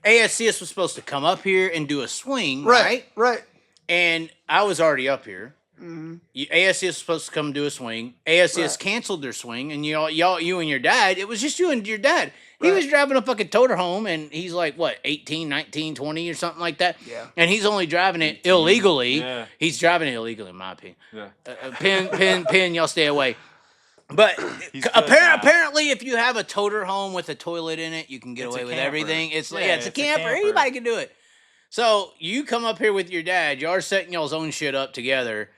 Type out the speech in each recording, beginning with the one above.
ASCS was supposed to come up here and do a swing, right? Right. And I was already up here. Mm-hmm. ASCS was supposed to come do a swing. ASCS canceled their swing, and you and your dad, it was just you and your dad. He was driving a fucking toter home, and he's like, what, 18, 19, 20 or something like that? Yeah. And he's only driving it illegally. Yeah. He's driving it illegally, in my opinion. Yeah. Pin, y'all stay away. But apparently, if you have a toter home with a toilet in it, you can get away with everything. It's a camper. Anybody can do it. So you come up here with your dad. Y'all are setting y'all's own shit up together.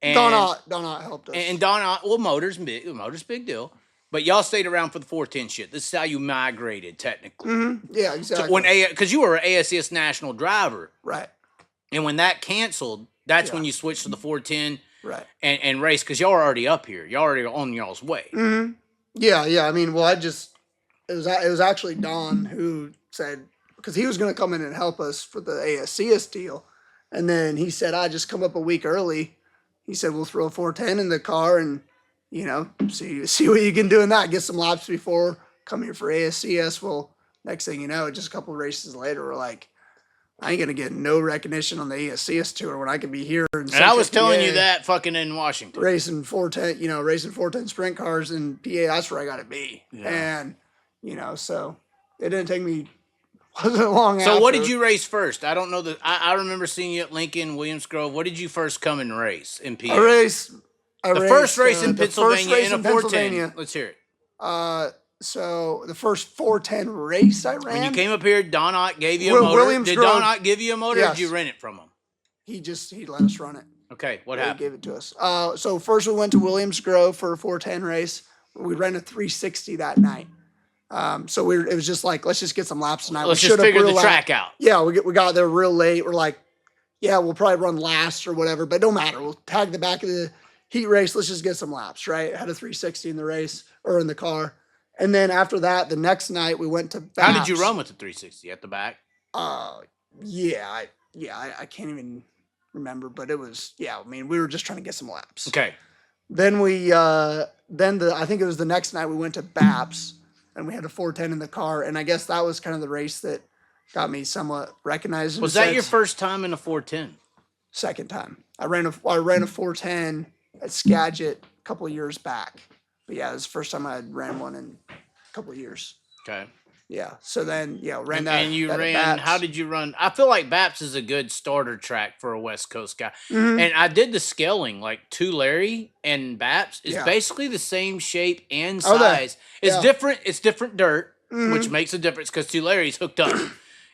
And Donut helped us. And Donut, well, motor's big deal. But y'all stayed around for the 410 shit. This is how you migrated, technically. Mm-hmm. Yeah, exactly. So because you were an ASCS national driver. Right. And when that canceled, that's when you switched to the 410. Right. And race, because y'all are already up here. Y'all already on y'all's way. Mm-hmm. Yeah. I mean, well, it was actually Don who said, because he was going to come in and help us for the ASCS deal. And then he said, I just come up a week early. He said, we'll throw a 410 in the car and, see what you can do in that. Get some laps before, come here for ASCS. Well, next thing you know, just a couple of races later, we're like, I ain't going to get no recognition on the ASCS tour when I could be here. And I was telling you that fucking in Washington. Racing 410 sprint cars in PA, that's where I got to be. Yeah. And, so it didn't take me, wasn't long after. So what did you race first? I don't know. I remember seeing you at Lincoln, Williams Grove. What did you first come and race in PA? The first race in Pennsylvania in a 410. Let's hear it. So the first 410 race I ran. When you came up here, Donut gave you a motor. Did Donut give you a motor? Or did you rent it from him? He let us run it. Okay, what happened? He gave it to us. So first we went to Williams Grove for a 410 race. We ran a 360 that night. So it was just like, let's just get some laps tonight. Let's just figure the track out. Yeah, we got there real late. We're like, yeah, we'll probably run last or whatever, but no matter. We'll tag the back of the heat race. Let's just get some laps, right? Had a 360 in the race or in the car. And then after that, the next night we went to Baps. How did you run with the 360 at the back? I can't even remember, but it was, I mean, we were just trying to get some laps. Okay. Then I think it was the next night we went to Baps and we had a 410 in the car. And I guess that was kind of the race that got me somewhat recognized. Was that your first time in a 410? Second time. I ran a 410 at Skagit a couple of years back. But yeah, it was the first time I had ran one in a couple of years. Okay. Yeah. So then, ran that. And you ran, how did you run? I feel like Baps is a good starter track for a West Coast guy. Mm-hmm. And I did the scaling, like Tulare and Baps is basically the same shape and size. It's different. It's different dirt, which makes a difference because Tulare's hooked up.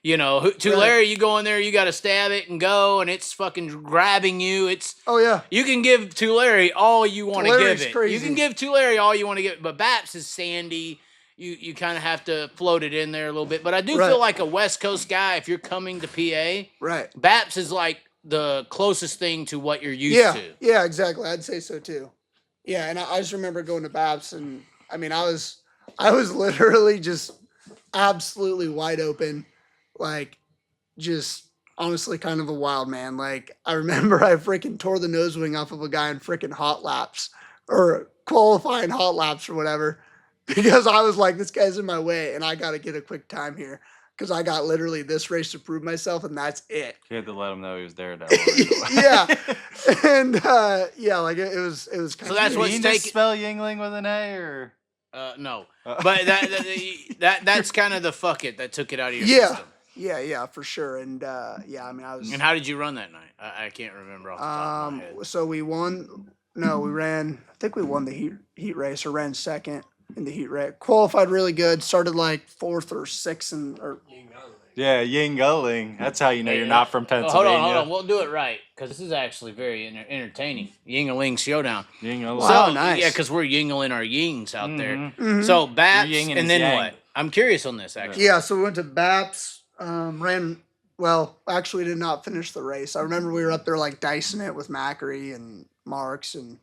Tulare, you go in there, you got to stab it and go, and it's fucking grabbing you. You can give Tulare all you want to give it. Crazy. You can give Tulare all you want to give it, but Baps is sandy. You kind of have to float it in there a little bit. But I do feel like a West Coast guy, if you're coming to PA, Baps is like the closest thing to what you're used to. Yeah, exactly. I'd say so too. Yeah, and I just remember going to Baps, and I mean, I was literally just absolutely wide open. Like, just honestly kind of a wild man. Like, I remember I freaking tore the nose wing off of a guy in freaking hot laps or qualifying hot laps or whatever because I was like, this guy's in my way and I got to get a quick time here because I got literally this race to prove myself and that's it. You had to let him know he was there. Yeah. And, like it was kind of. So that's what's taking. Spell Yingling with an A or? No. But that's kind of the fuck it that took it out of your system. Yeah, for sure. And I mean, I was. And how did you run that night? I can't remember off the top of my head. So we won. No, we ran. I think we won the heat race or ran second in the heat race. Qualified really good. Started like 4th or 6th Yeah, Yingling. That's how you know you're not from Pennsylvania. Hold on. We'll do it right because this is actually very entertaining. Yingling showdown. Yingling. Wow, nice. Yeah, because we're yingling our yings out there. Mm-hmm. So Baps, and then yang. What? I'm curious on this actually. Yeah, so we went to Baps. Actually did not finish the race. I remember we were up there like dicing it with Macri and Marks and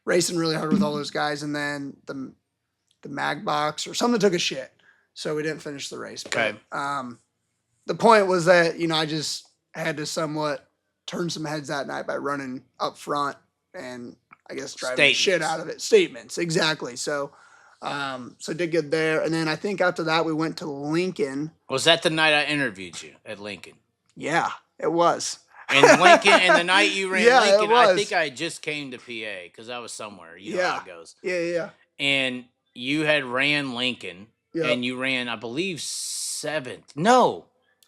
racing really hard with all those guys. And then the mag box or something took a shit. So we didn't finish the race. Okay. But, the point was that, I just had to somewhat turn some heads that night by running up front and I guess driving the shit out of it. Statements. Exactly. So, So did good there. And then I think after that we went to Lincoln. Was that the night I interviewed you at Lincoln? Yeah, it was. And Lincoln, and the night you ran Lincoln, it was. I think I just came to PA because I was somewhere. You know how it goes. Yeah. And you had ran Lincoln, and you ran, I believe, 7th. No,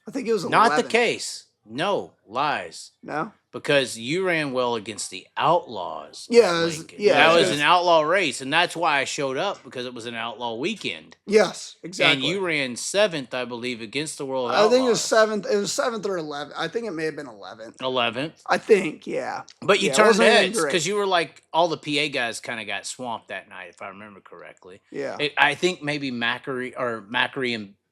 I think it was 11th. Not the case. No, lies. No? Because you ran well against the Outlaws. Yeah, that was an outlaw race, and that's why I showed up, because it was an outlaw weekend. Yes, exactly. And you ran 7th, I believe, against the World Outlaws. I think it was 7th. It was 7th or 11th. I think it may have been 11th. 11th. I think, yeah. But you turned heads because you were like, all the PA guys kind of got swamped that night, if I remember correctly. Yeah. I think maybe Macri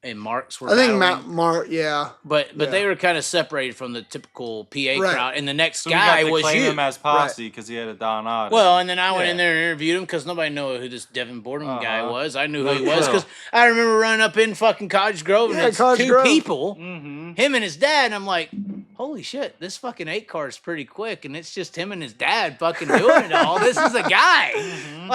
and Marks were. I think Mark, yeah. But they were kind of separated from the typical PA crowd, and the next guy was claim you. him as posse because he had a Don Odd. Well, and then I went in there and interviewed him because nobody knew who this Devon Borden guy was. I knew who he was because I remember running up in fucking Cottage Grove and it's two people, him and his dad, and I'm like, holy shit, this fucking 8 car is pretty quick, and it's just him and his dad fucking doing it all. This is a guy.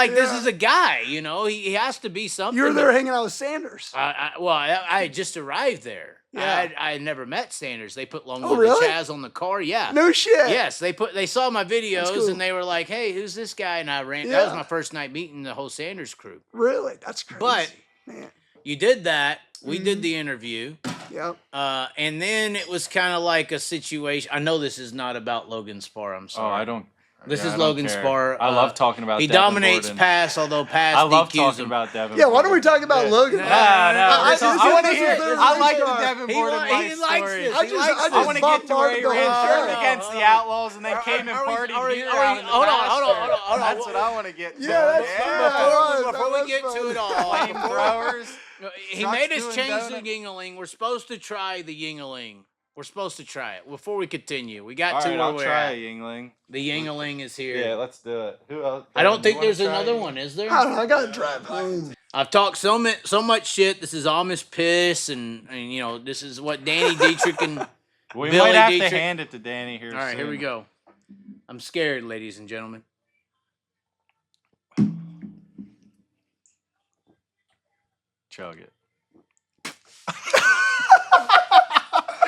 This is a guy, you know? He has to be something. You were there hanging out with Sanders. I had just arrived there. Yeah. I had never met Sanders. They put LongLiveTheChaz on the car. Yeah. No shit. Yes, they saw my videos and they were like, "Hey, who's this guy?" And I ran. That was my first night meeting the whole Sanders crew. Really? That's crazy. But man, you did that. We did the interview. Yep. And then it was kind of like a situation. I know this is not about Logan Spar. I'm sorry. Oh, I don't. This is Logan Spar. I love talking about. He Devon dominates Borden. pass, although pass. I love DQs talking him. about Devon. Yeah, why don't we talk about Logan? No. I want to hear. I like the Devon Borden He likes story. this. I want to get to where he ran against the Outlaws and they came and partied here out in the Hold on. That's what I want to get to. Yeah, that's before we get to it all, flamethrowers. He made us change the Yingling. We're supposed to try the Yingling. We're supposed to try it. Before we continue, we got to where I'll we're try at. a Yingling. The Yingling is here. Yeah, let's do it. Who else? I don't think there's another one, is there? I don't know. I gotta drive home. I've talked so much shit. This is Amish piss, and you know this is what Danny Dietrich and we Billy might have Dietrich. to hand it to Danny here. All right, soon. here we go. I'm scared, ladies and gentlemen. Chug it.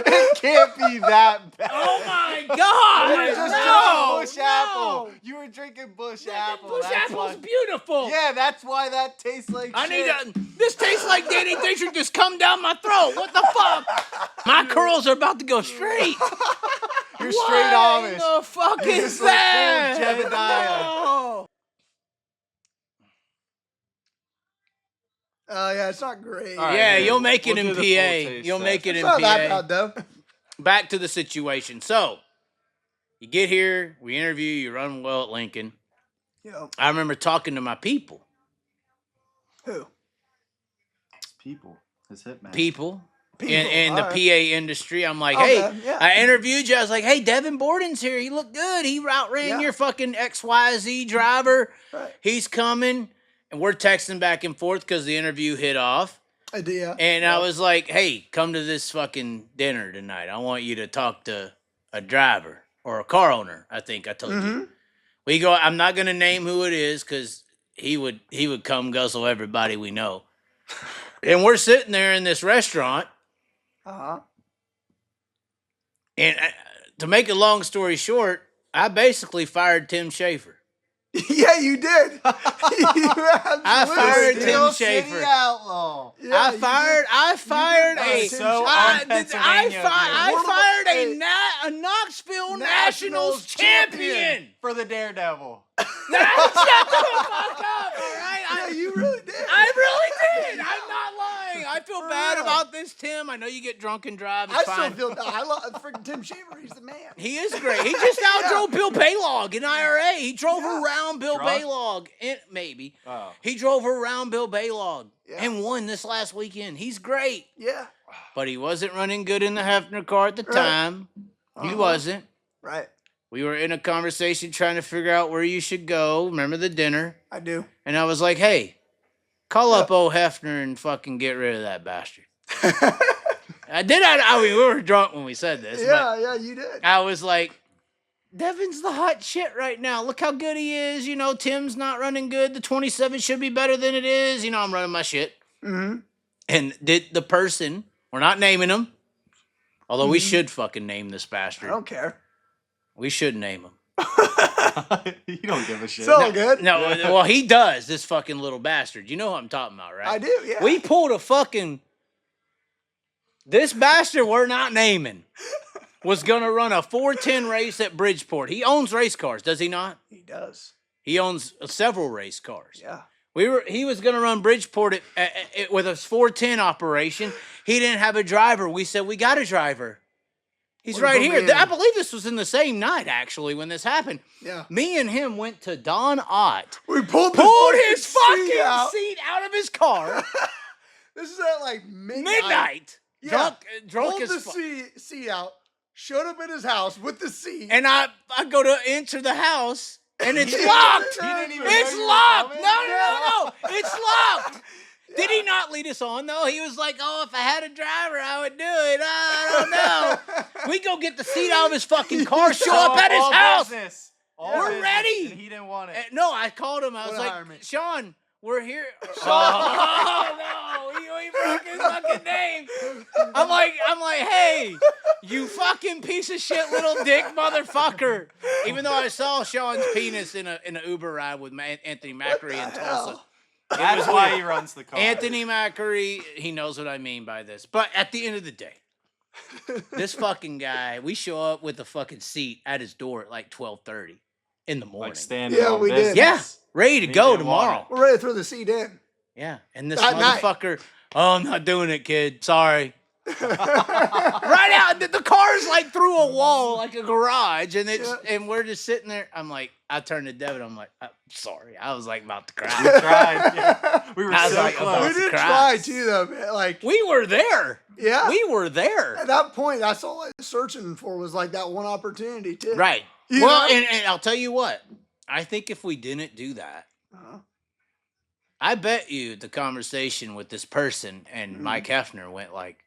It can't be that bad. Oh my God! You were just drinking Bush Apple. You were drinking Bush Apple. Bush Apple's beautiful. Yeah, that's why that tastes like shit. This tastes like Danny Dietrich just come down my throat. What the fuck? My curls are about to go straight. You're straight Amish. What the fuck You're is just like that? full Jebediah. No. Yeah, it's not great. All right, Yeah, here, you'll make it we'll in do the full PA. taste You'll test. make it It's in not that PA. bad though. Back to the situation. So, you get here, we interview, you run well at Lincoln. Yeah. I remember talking to my people. Who? People. His hitman. People. In the PA industry. I'm like, Okay, hey, yeah. I interviewed you. I was like, hey, Devon Borden's here. He looked good. He outran your fucking XYZ driver. Right. He's coming. And we're texting back and forth because the interview hit off. Idea. And I was like, hey, come to this fucking dinner tonight. I want you to talk to a driver or a car owner, I think I told you. We go, I'm not going to name who it is because he would come guzzle everybody we know. And we're sitting there in this restaurant. Uh-huh. And to make a long story short, I basically fired Tim Schaefer. Yeah, you did. I fired Tim City Schaefer. Outlaw. Yeah, I fired a Knoxville Nationals champion for the Daredevil. Shut the fuck up, all right? Yeah, you really did. I really did. I'm not lying. I feel bad about this, Tim. I know you get drunk and drive. It's I fine. still feel bad. I love freaking Tim Shaver. He's the man. He is great. He just outdrove Bill Baylog in IRA. He drove around Bill Drunk? Baylog. Maybe. Oh. He drove around Bill Baylog Yeah. and won this last weekend. He's great. Yeah. But he wasn't running good in the Hefner car at the time. He wasn't. Right. We were in a conversation trying to figure out where you should go. Remember the dinner? I do. And I was like, hey, call up old Hefner and fucking get rid of that bastard. I mean, we were drunk when we said this. Yeah, you did. I was like, Devon's the hot shit right now. Look how good he is. You know, Tim's not running good. The 27 should be better than it is. You know, I'm running my shit. Mm-hmm. And did the person, we're not naming him, although we should fucking name this bastard. I don't care. We should name him. You don't give a shit. It's all good. No, well, he does, this fucking little bastard. You know what I'm talking about, right? I do, yeah. We pulled a fucking... This bastard we're not naming was going to run a 410 race at Bridgeport. He owns race cars, does he not? He does. He owns several race cars. Yeah. He was going to run Bridgeport with a 410 operation. He didn't have a driver. We said, we got a driver. He's right here. I believe this was in the same night, actually, when this happened. Yeah. Me and him went to Don Ott. We pulled his fucking seat out of his car. This is at like midnight. Yeah. Drunk as fuck. fuck. Pulled the seat out, showed up at his house with the seat. And I go to enter the house, and it's locked. It's locked. No. It's locked. Did he not lead us on, though? He was like, oh, if I had a driver, I would do it. I don't know. We go get the seat out of his fucking car, show up at his house. We're ready. And he didn't want it. No, I called him. I was like, Sean, we're here. Oh, no. He broke his fucking name. I'm like, hey, you fucking piece of shit little dick motherfucker. Even though I saw Sean's penis in an Uber ride with Anthony Macri in Tulsa. That's why he runs the car. Anthony Macri, he knows what I mean by this. But at the end of the day, this fucking guy, we show up with a fucking seat at his door at like 12:30 in the morning. Like standing on we business. did. Yeah, ready to go tomorrow. We're ready to throw the seat in. Yeah, and this That motherfucker, oh, I'm not doing it, kid. Sorry. Right out, the car's like through a wall, like a garage, and and we're just sitting there. I'm like, I turned to Devin. I'm like, sorry. I was like about to cry. We tried. Yeah. We were so close. We did try too, though. Man. Like we were there. Yeah, we were there. At that point, that's all I was searching for was like that one opportunity too. Right. Well, and I'll tell you what. I think if we didn't do that, I bet you the conversation with this person and Mike Hefner went like,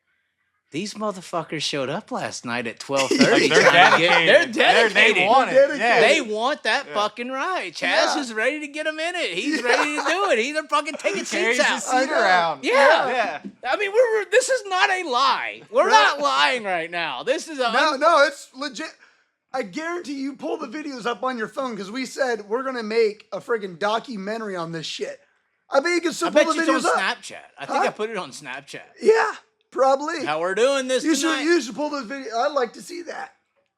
these motherfuckers showed up last night at 12:30. They're dedicated. They want it. Yeah. They want that fucking ride. Chaz is ready to get them in it. He's ready to do it. He's fucking taking seats out. His seat around. Yeah. I mean, this is not a lie. We're not lying right now. This is a no. It's legit. I guarantee you pull the videos up on your phone because we said we're gonna make a friggin' documentary on this shit. I bet you can still pull the videos up. Snapchat. I think I put it on Snapchat. Yeah. Probably. How we're doing this tonight. You should pull those videos. I'd like to see that.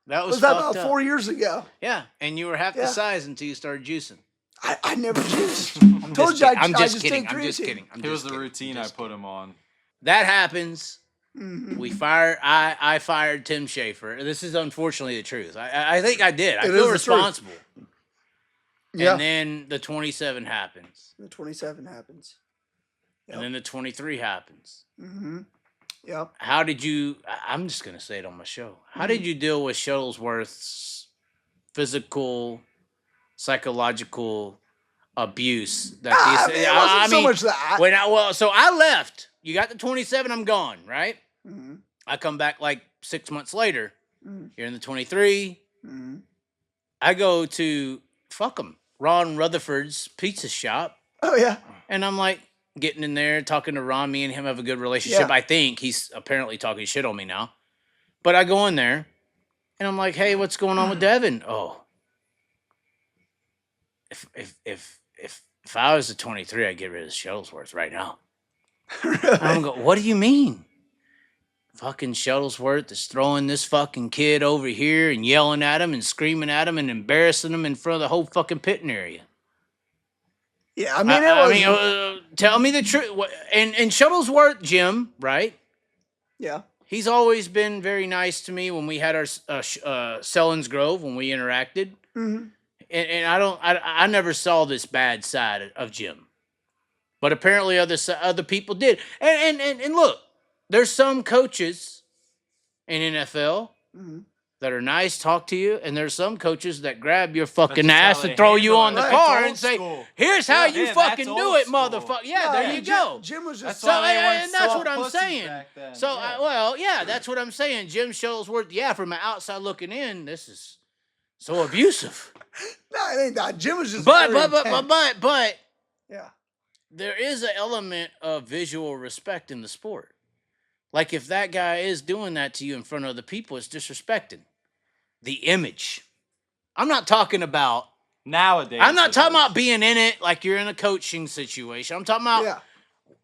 That was about 4 years ago. Yeah, and you were half the size until you started juicing. I never juiced. I'm just kidding. I'm just kidding. It was the routine I put him on. That happens. We fired. I fired Tim Schaefer. This is unfortunately the truth. I think I did. I feel responsible. Yeah. And then the 27 happens. The 27 happens. Yep. And then the 23 happens. Yep. How did you? I'm just gonna say it on my show. How did you deal with Shuttlesworth's physical, psychological abuse? That it wasn't so much that. So I left. You got the 27. I'm gone. Right. I come back like 6 months later. You're in the 23. I go to Ron Rutherford's pizza shop. Oh yeah. And I'm like, getting in there, talking to Ron. Me and him have a good relationship. Yeah. I think he's apparently talking shit on me now. But I go in there, and I'm like, "Hey, what's going on with Devon?" Oh, if I was a 23, I'd get rid of Shuttlesworth right now. Really? I'm going, what do you mean? Fucking Shuttlesworth is throwing this fucking kid over here and yelling at him and screaming at him and embarrassing him in front of the whole fucking pitting area. Yeah, I mean, tell me the truth. And Shuttlesworth, Jim, right? Yeah. He's always been very nice to me when we had our Sellens Grove, when we interacted. And I never saw this bad side of Jim. But apparently other people did. And look, there's some coaches in NFL that are nice, talk to you, and there's some coaches that grab your fucking ass and throw you on the car and say, "Here's how you fucking do it, motherfucker." Yeah, there you go. Jim was just and that's what I'm saying. So, that's what I'm saying. Jim Shuttlesworth, from the outside looking in, this is So abusive. No, it ain't that. Jim was just But yeah. There is an element of visual respect in the sport. Like if that guy is doing that to you in front of the people, it's disrespecting the image. I'm not talking about nowadays. I'm not talking about being in it like you're in a coaching situation. I'm talking about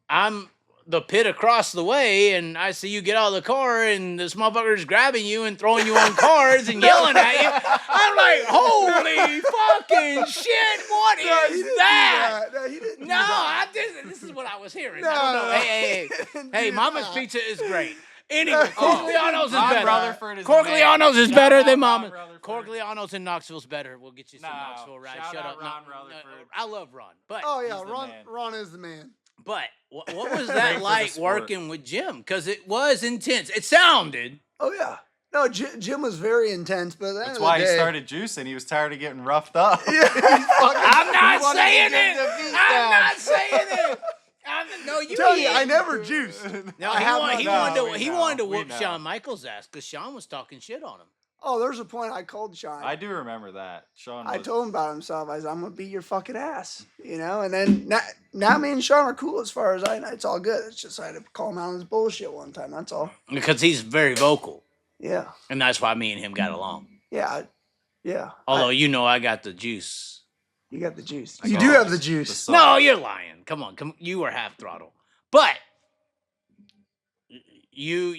I'm the pit across the way and I see you get out of the car and this motherfucker's grabbing you and throwing you on cars and yelling at you. I'm like, holy fucking shit, what is that? No, he didn't. No, I didn't. This is what I was hearing. I don't know. Hey, Mama's Pizza is great. Anyway, Corgliano's is better. Corgliano's is better than Mama's. Corgliano's in Knoxville's better. We'll get you some Knoxville rides. Shut up. Ron Rutherford. I love Ron. But Ron is the man. But what was that like working with Jim? Because it was intense. It sounded. Oh, yeah. No, Jim was very intense, but that's why he started juicing. He was tired of getting roughed up. Yeah, I'm not saying it. I'm not saying it. No, you I never juiced. No, he wanted to whoop Shawn Michaels' ass because Shawn was talking shit on him. Oh, there's a point I called Shawn. I do remember that. I told him about himself. I said, I'm going to beat your fucking ass. You know? And then now me and Shawn are cool as far as I know. It's all good. It's just I had to call him out on his bullshit one time. That's all. Because he's very vocal. Yeah. And that's why me and him got along. Yeah. Yeah. Although, I got the juice. You got the juice. You do have the juice. No, you're lying. Come on. You were half throttle. But you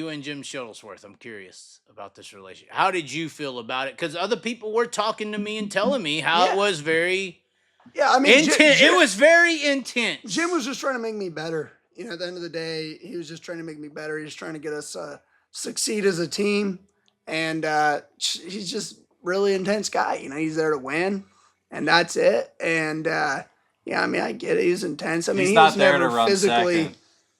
and Jim Shuttlesworth, I'm curious about this relationship. How did you feel about it? Because other people were talking to me and telling me how it was very intense. It was very intense. Jim was just trying to make me better. At the end of the day, he was just trying to make me better. He was trying to get us succeed as a team. And he's just really intense guy. He's there to win. And that's it. And, I get it. He's intense. He's not there to run second.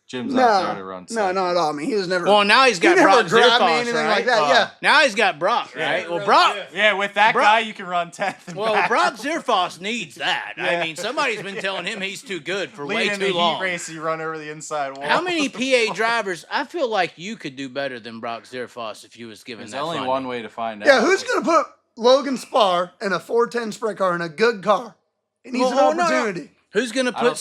Jim's not there to run second. No, not at all. He was never... Well, now he's got Brock Zirfos, anything like that, yeah. Now he's got Brock, right? Well, Brock... Yeah, with that guy, you can run 10th. Well, Brock Zirfos needs that. Yeah. Somebody's been telling him he's too good for way too long. Heat race, you run over the inside wall. How many PA drivers... I feel like you could do better than Brock Zirfos if you was given There's only one way to find out. Yeah, who's going to put Logan Spar in a 410 sprint car in a good car? It needs an opportunity. No. Who's gonna put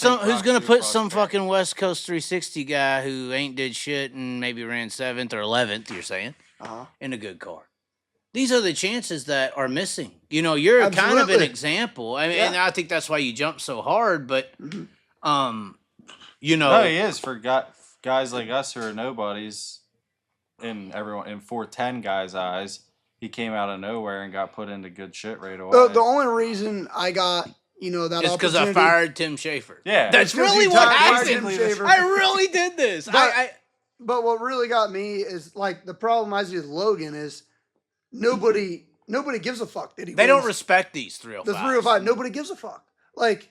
some fucking West Coast 360 guy who ain't did shit and maybe ran 7th or 11th? You're saying in a good car. These are the chances that are missing. You're kind of an example. And I think that's why you jump so hard. But no, he is for guys like us who are nobodies. In 410 guys' eyes, he came out of nowhere and got put into good shit right away. The only reason I got that it's because I fired Tim Schafer. Yeah. That's really what happened. I really did this. But what really got me is, like, the problem I see with Logan is nobody gives a fuck that he They wins. don't respect these 305s. The 305, nobody gives a fuck. Like,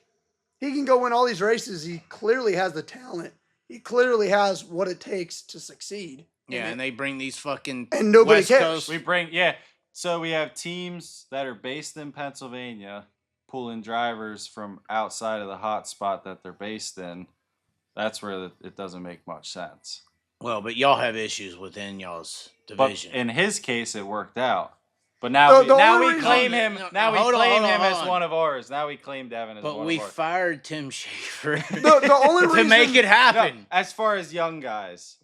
he can go win all these races. He clearly has the talent. He clearly has what it takes to succeed. Yeah, and they bring these fucking and nobody West cares. Coast. So we have teams that are based in Pennsylvania pulling drivers from outside of the hot spot that they're based in. That's where it doesn't make much sense. Well, but y'all have issues within y'all's division. But in his case, it worked out. But now we claim him. Now we claim him as one of ours. Now we claim Devon as one of ours. But we fired Tim Schafer the only reason, to make it happen. No, as far as young guys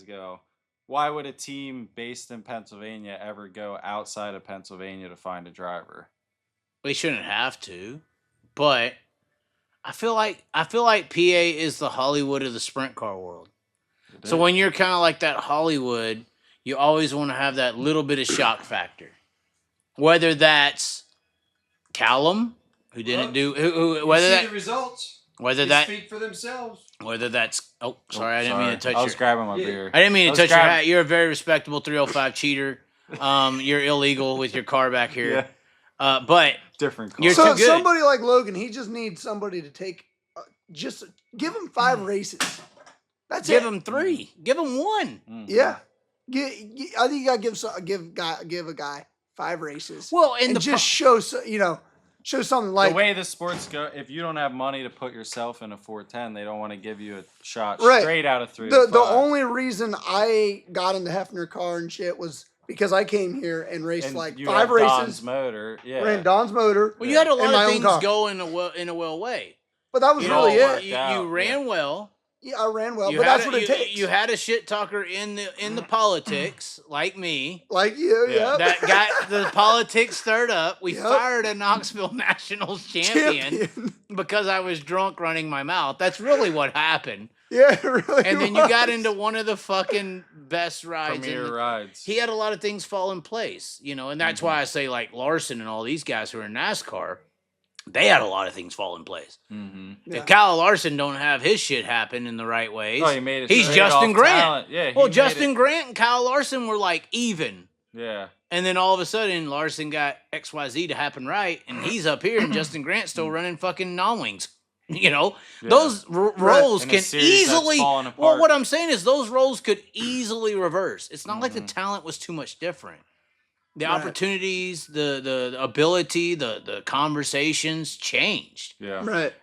go, why would a team based in Pennsylvania ever go outside of Pennsylvania to find a driver? We shouldn't have to, but I feel like PA is the Hollywood of the sprint car world. So when you're kind of like that Hollywood, you always want to have that little bit of shock factor. Whether that's Callum, who didn't the results. Whether they speak for themselves. Whether that's I didn't mean to touch I was grabbing my beer. I didn't mean to touch your hat. You're a very respectable 305 cheater. You're illegal with your car back here. Yeah. But different car. You're too good. Somebody like Logan, he just needs somebody to take. Just give him 5 races. That's it. Give him 3. Give him 1. Yeah. I think you gotta give a guy 5 races. Well, and just show something like the way the sports go. If you don't have money to put yourself in a 410, they don't want to give you a shot straight out of 305. The only reason I got in the Hefner car and shit was because I came here and raced And like you 5 had races. Don's motor. Yeah. Ran Don's motor. Well, you had a and lot my of own things car. go in a well way. But that was You really know, it. you ran well. Yeah, I ran well, You but had that's what it takes. You had a shit talker in the politics, like me. Like you, Yeah. That got the politics stirred up. We fired a Knoxville Nationals champion because I was drunk running my mouth. That's really what happened. Yeah, it really And then you got into one of the fucking best rides. Premier rides. He had a lot of things fall in place, you know, and that's why I say like Larson and all these guys who are in NASCAR, they had a lot of things fall in place. Mm-hmm. If Kyle Larson don't have his shit happen in the right ways, he made it. He's Justin Grant. Talent. Yeah. Well, Justin Grant and Kyle Larson were like even. Yeah. And then all of a sudden, Larson got XYZ to happen right, and he's up here, and Justin Grant's still running fucking non-wings. You know, those roles can easily. Well, what I'm saying is those roles could easily reverse. It's not like the talent was too much different. The opportunities, the ability, the conversations changed. Yeah. Right.